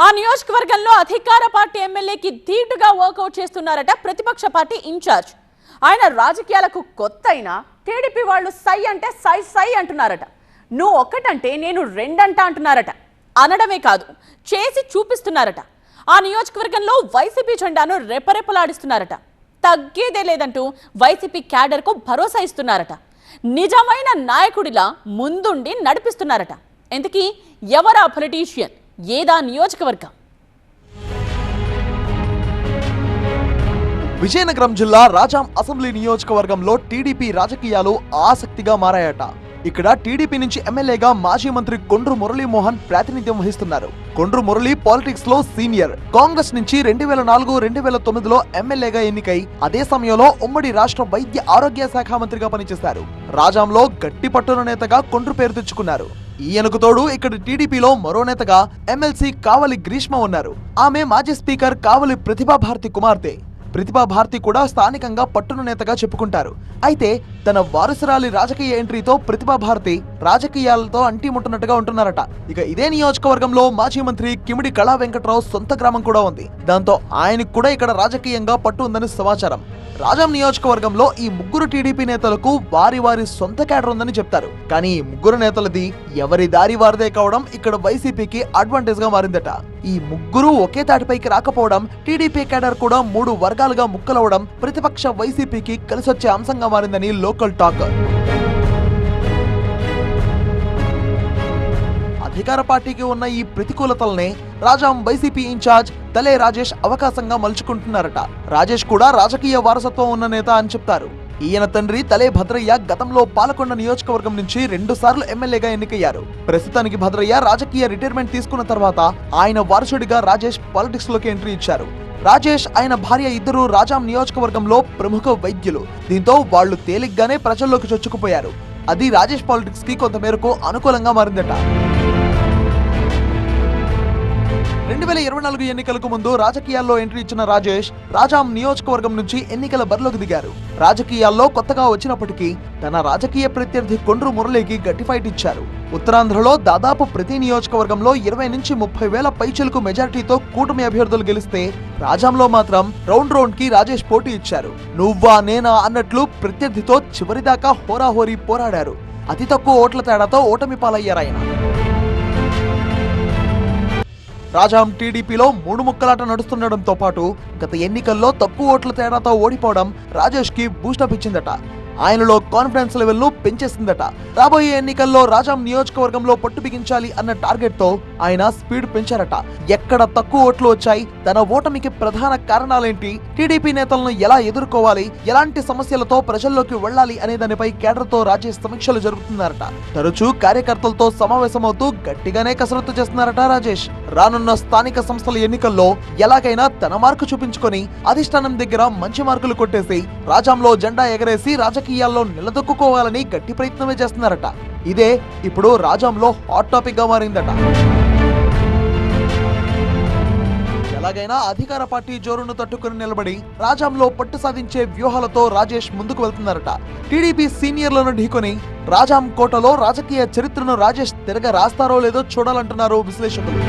ఆ నియోజకవర్గంలో అధికార పార్టీ ఎమ్మెల్యేకి ధీటుగా వర్కౌట్ చేస్తున్నారట ప్రతిపక్ష పార్టీ ఇన్ఛార్జ్. ఆయన రాజకీయాలకు కొత్త అయినా టీడీపీ వాళ్ళు సై అంటే సై సై అంటున్నారట. నువ్వు ఒక్కటంటే నేను రెండంట అంటున్నారట. అనడమే కాదు, చేసి చూపిస్తున్నారట. ఆ నియోజకవర్గంలో వైసీపీ జెండాను రెపరెపలాడిస్తున్నారట. తగ్గేదే లేదంటూ వైసీపీ క్యాడర్కు భరోసా ఇస్తున్నారట. నిజమైన నాయకుడిలా ముందుండి నడిపిస్తున్నారట. ఎందుకీ ఎవరా పొలిటీషియన్, ఏదా నియోజకవర్గం? విజయనగరం జిల్లా రాజాం అసెంబ్లీ నియోజకవర్గంలో టీడీపీ రాజకీయాలు ఆసక్తిగా మారాయట. ఇక్కడ టీడీపీ నుంచి ఎమ్మెల్యేగా మాజీ మంత్రి కొండ్రు మురళీమోహన్ ప్రాతినిధ్యం వహిస్తున్నారు. కొండ్రు మురళి పాలిటిక్స్ లో సీనియర్. కాంగ్రెస్ నుంచి 2004-2009లో ఎమ్మెల్యేగా ఎన్నికై అదే సమయంలో ఉమ్మడి రాష్ట్ర వైద్య ఆరోగ్య శాఖ మంత్రిగా పనిచేశారు. రాజాంలో గట్టి పట్టున నేతగా కొండ్రు పేరు తెచ్చుకున్నారు. ఈయనకు తోడు ఇక్కడ టీడీపీలో మరో నేతగా ఎమ్మెల్సీ కావలి గ్రీష్మ ఉన్నారు. ఆమె మాజీ స్పీకర్ కావలి ప్రతిభా భారతి కుమార్తె. ప్రతిభా భారతి కూడా స్థానికంగా పట్టున నేతగా చెప్పుకుంటారు. అయితే తన వారసురాలి రాజకీయ ఎంట్రీతో ప్రతిభా భారతి రాజకీయాలతో అంటిముట్టున్నట్టుగా ఉంటున్నారట. ఇక ఇదే నియోజకవర్గంలో మాజీ మంత్రి కిమిడి కళా వెంకట్రావు సొంత గ్రామం కూడా ఉంది. దాంతో ఆయనకు కూడా ఇక్కడ రాజకీయంగా పట్టు ఉందని సమాచారం. రాజాం నియోజకవర్గంలో ఈ ముగ్గురు టీడీపీ నేతలకు వారి వారి సొంత క్యాడర్ ఉందని చెప్తారు. కానీ ఈ ముగ్గురు నేతలది ఎవరి దారి వారిదే కావడం ఇక్కడ వైసీపీకి అడ్వాంటేజ్ గా మారిందట. ఈ ముగ్గురు ఒకే తాటిపైకి రాకపోవడం, టీడీపీ క్యాడర్ కూడా 3 వర్గాలుగా ముక్కలవడం ప్రతిపక్ష వైసీపీకి కలిసొచ్చే అంశంగా మారిందని లోకల్ టాక్. అధికార పార్టీకి ఉన్న ఈ ప్రతికూలతల్నే రాజాం వైసీపీ ఇన్ఛార్జ్ తలే రాజేష్ అవకాశంగా మలుచుకుంటున్నారట. రాజేష్ కూడా రాజకీయ వారసత్వం ఉన్న నేత అని చెప్తారు. ఈయన తండ్రి తలే భద్రయ్య గతంలో పాలకొండ నియోజకవర్గం నుంచి 2 సార్లు ఎమ్మెల్యేగా ఎన్నికయ్యారు. ప్రస్తుతానికి భద్రయ్య రాజకీయ రిటైర్మెంట్ తీసుకున్న తర్వాత ఆయన వారసుడిగా రాజేష్ పాలిటిక్స్ లోకి ఎంట్రీ ఇచ్చారు. రాజేష్ ఆయన భార్య ఇద్దరు రాజాం నియోజకవర్గంలో ప్రముఖ వైద్యులు. దీంతో వాళ్లు తేలిగ్గానే ప్రజల్లోకి చొచ్చుకుపోయారు. అది రాజేష్ పాలిటిక్స్ కి కొంతమేరకు అనుకూలంగా మారిందట. 2024 ఎన్నికలకు ముందు రాజకీయాల్లో ఎంట్రీ ఇచ్చిన రాజేష్ రాజాం నియోజకవర్గం నుంచి ఎన్నికల బరిలోకి దిగారు. రాజకీయాల్లో కొత్తగా వచ్చినప్పటికీ తన రాజకీయ ప్రత్యర్థి కొండ్రు మురళికి గట్టి ఫైట్ ఇచ్చారు. ఉత్తరాంధ్రలో దాదాపు ప్రతి నియోజకవర్గంలో 20 నుంచి 30 వేల పైచిలకు మెజార్టీతో కూటమి అభ్యర్థులు గెలిస్తే రాజాంలో మాత్రం రౌండ్ కి రాజేష్ పోటీ ఇచ్చారు. నువ్వా నేనా అన్నట్లు ప్రత్యర్థితో చివరిదాకా హోరాహోరీ పోరాడారు. అతి తక్కువ ఓట్ల తేడాతో ఓటమి పాలయ్యారాయన. రాజాం టీడీపీలో 3 ముక్కలాట నడుస్తుండటంతో పాటు గత ఎన్నికల్లో తక్కువ ఓట్ల తేడాతో ఓడిపోవడం రాజేష్ కి బూస్టప్ ఇచ్చిందట. ఆయనలో కాన్ఫిడెన్స్ లెవెల్ ను పెంచేసిందట. రాబోయే ఎన్నికల్లో రాజాం నియోజకవర్గంలో పట్టు బిగించాలి అన్న టార్గెట్ తో ఆయన స్పీడ్ పెంచారట. ఎక్కడ తక్కువ ఓట్లు వచ్చాయి, తన ఓటమికి ప్రధాన కారణాలేంటి, టీడీపీ నేతలను ఎలా ఎదుర్కోవాలి, ఎలాంటి సమస్యలతో ప్రజల్లోకి వెళ్లాలి అనే దానిపై కేడర్ తో రాజేష్ సమీక్షలు జరుపుతున్నారట. తరచూ కార్యకర్తలతో సమావేశమవుతూ గట్టిగానే కసరత్తు చేస్తున్నారట రాజేష్. రానున్న స్థానిక సంస్థల ఎన్నికల్లో ఎలాగైనా తన మార్కు చూపించుకొని అధిష్టానం దగ్గర మంచి మార్కులు కొట్టేసి రాజాంలో జెండా ఎగరేసి రాజకీయాల్లో నిలదొక్కుకోవాలని గట్టి ప్రయత్నమే చేస్తున్నారట. ఇదే ఇప్పుడు రాజాంలో హాట్ టాపిక్ గా మారిందట. ఎలాగైనా అధికార పార్టీ జోరును తట్టుకుని నిలబడి రాజాంలో పట్టు సాధించే వ్యూహాలతో రాజేష్ ముందుకు వెళ్తున్నారట. టీడీపీ సీనియర్లను ఢీకొని రాజాం కోటలో రాజకీయ చరిత్రను రాజేష్ తిరగ రాస్తారో లేదో చూడాలంటున్నారు విశ్లేషకులు.